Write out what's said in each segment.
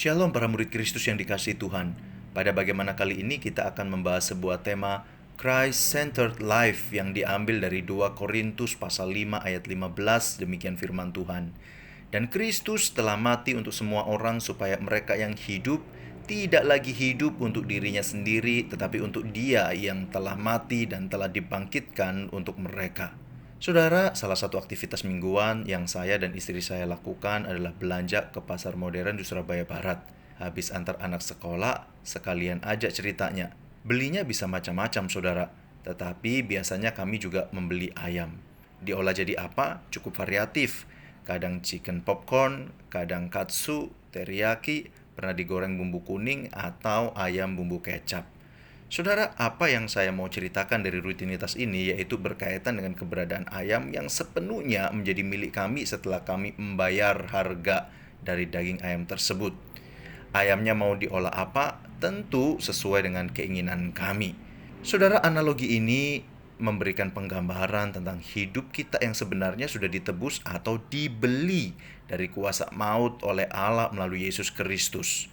Shalom para murid Kristus yang dikasihi Tuhan. Pada bagaimana kali ini kita akan membahas sebuah tema Christ-centered life yang diambil dari 2 Korintus pasal 5 ayat 15, demikian firman Tuhan. Dan Kristus telah mati untuk semua orang supaya mereka yang hidup tidak lagi hidup untuk dirinya sendiri, tetapi untuk Dia yang telah mati dan telah dibangkitkan untuk mereka. Saudara, salah satu aktivitas mingguan yang saya dan istri saya lakukan adalah belanja ke pasar modern di Surabaya Barat. Habis antar anak sekolah, sekalian aja ceritanya. Belinya bisa macam-macam, saudara. Tetapi biasanya kami juga membeli ayam. Diolah jadi apa? Cukup variatif. Kadang chicken popcorn, kadang katsu, teriyaki, pernah digoreng bumbu kuning, atau ayam bumbu kecap. Saudara, apa yang saya mau ceritakan dari rutinitas ini yaitu berkaitan dengan keberadaan ayam yang sepenuhnya menjadi milik kami setelah kami membayar harga dari daging ayam tersebut. Ayamnya mau diolah apa? Tentu sesuai dengan keinginan kami. Saudara, analogi ini memberikan penggambaran tentang hidup kita yang sebenarnya sudah ditebus atau dibeli dari kuasa maut oleh Allah melalui Yesus Kristus.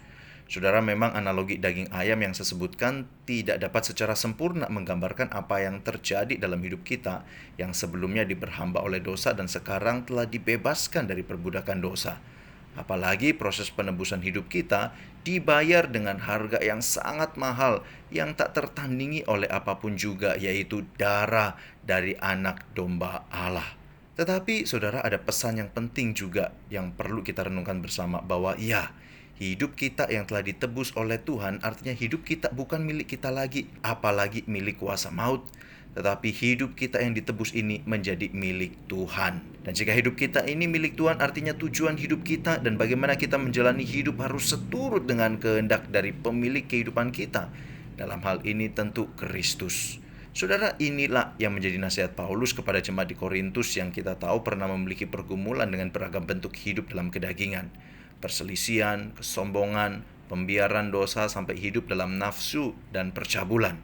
Saudara, memang analogi daging ayam yang saya sebutkan tidak dapat secara sempurna menggambarkan apa yang terjadi dalam hidup kita yang sebelumnya diperhamba oleh dosa dan sekarang telah dibebaskan dari perbudakan dosa. Apalagi proses penebusan hidup kita dibayar dengan harga yang sangat mahal yang tak tertandingi oleh apapun juga, yaitu darah dari anak domba Allah. Tetapi saudara, ada pesan yang penting juga yang perlu kita renungkan bersama, bahwa hidup kita yang telah ditebus oleh Tuhan, artinya hidup kita bukan milik kita lagi, apalagi milik kuasa maut. Tetapi hidup kita yang ditebus ini menjadi milik Tuhan. Dan jika hidup kita ini milik Tuhan, artinya tujuan hidup kita dan bagaimana kita menjalani hidup harus seturut dengan kehendak dari pemilik kehidupan kita. Dalam hal ini tentu Kristus. Saudara, inilah yang menjadi nasihat Paulus kepada jemaat di Korintus yang kita tahu pernah memiliki pergumulan dengan beragam bentuk hidup dalam kedagingan. Perselisihan, kesombongan, pembiaran dosa sampai hidup dalam nafsu dan percabulan.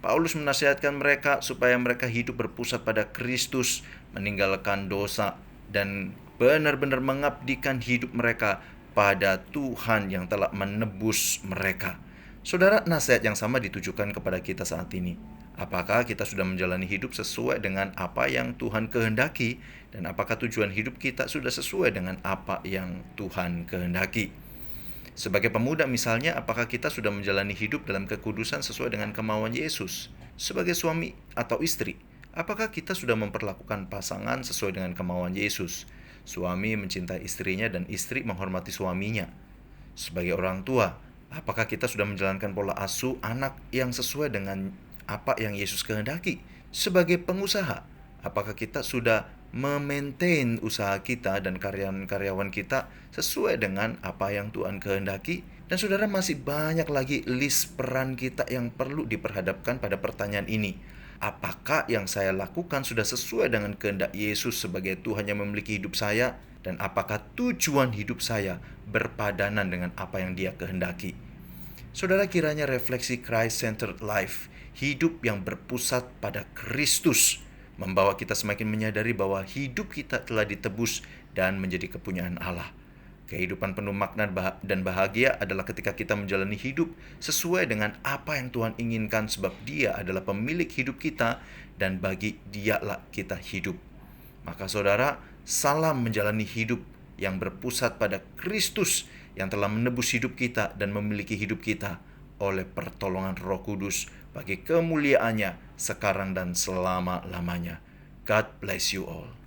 Paulus menasihatkan mereka supaya mereka hidup berpusat pada Kristus, meninggalkan dosa, dan benar-benar mengabdikan hidup mereka pada Tuhan yang telah menebus mereka. Saudara, nasihat yang sama ditujukan kepada kita saat ini. Apakah kita sudah menjalani hidup sesuai dengan apa yang Tuhan kehendaki? Dan apakah tujuan hidup kita sudah sesuai dengan apa yang Tuhan kehendaki? Sebagai pemuda misalnya, apakah kita sudah menjalani hidup dalam kekudusan sesuai dengan kemauan Yesus? Sebagai suami atau istri, apakah kita sudah memperlakukan pasangan sesuai dengan kemauan Yesus? Suami mencintai istrinya dan istri menghormati suaminya. Sebagai orang tua, apakah kita sudah menjalankan pola asuh anak yang sesuai dengan apa yang Yesus kehendaki? Sebagai pengusaha, apakah kita sudah memaintain usaha kita dan karyawan-karyawan kita sesuai dengan apa yang Tuhan kehendaki? Dan saudara, masih banyak lagi list peran kita yang perlu diperhadapkan pada pertanyaan ini. Apakah yang saya lakukan sudah sesuai dengan kehendak Yesus sebagai Tuhan yang memiliki hidup saya? Dan apakah tujuan hidup saya berpadanan dengan apa yang Dia kehendaki? Saudara, kiranya refleksi Christ-centered life, hidup yang berpusat pada Kristus, membawa kita semakin menyadari bahwa hidup kita telah ditebus dan menjadi kepunyaan Allah. Kehidupan penuh makna dan bahagia adalah ketika kita menjalani hidup sesuai dengan apa yang Tuhan inginkan, sebab Dia adalah pemilik hidup kita dan bagi Dialah kita hidup. Maka saudara, salam menjalani hidup yang berpusat pada Kristus yang telah menebus hidup kita dan memiliki hidup kita oleh pertolongan Roh Kudus bagi kemuliaannya sekarang dan selama-lamanya. God bless you all.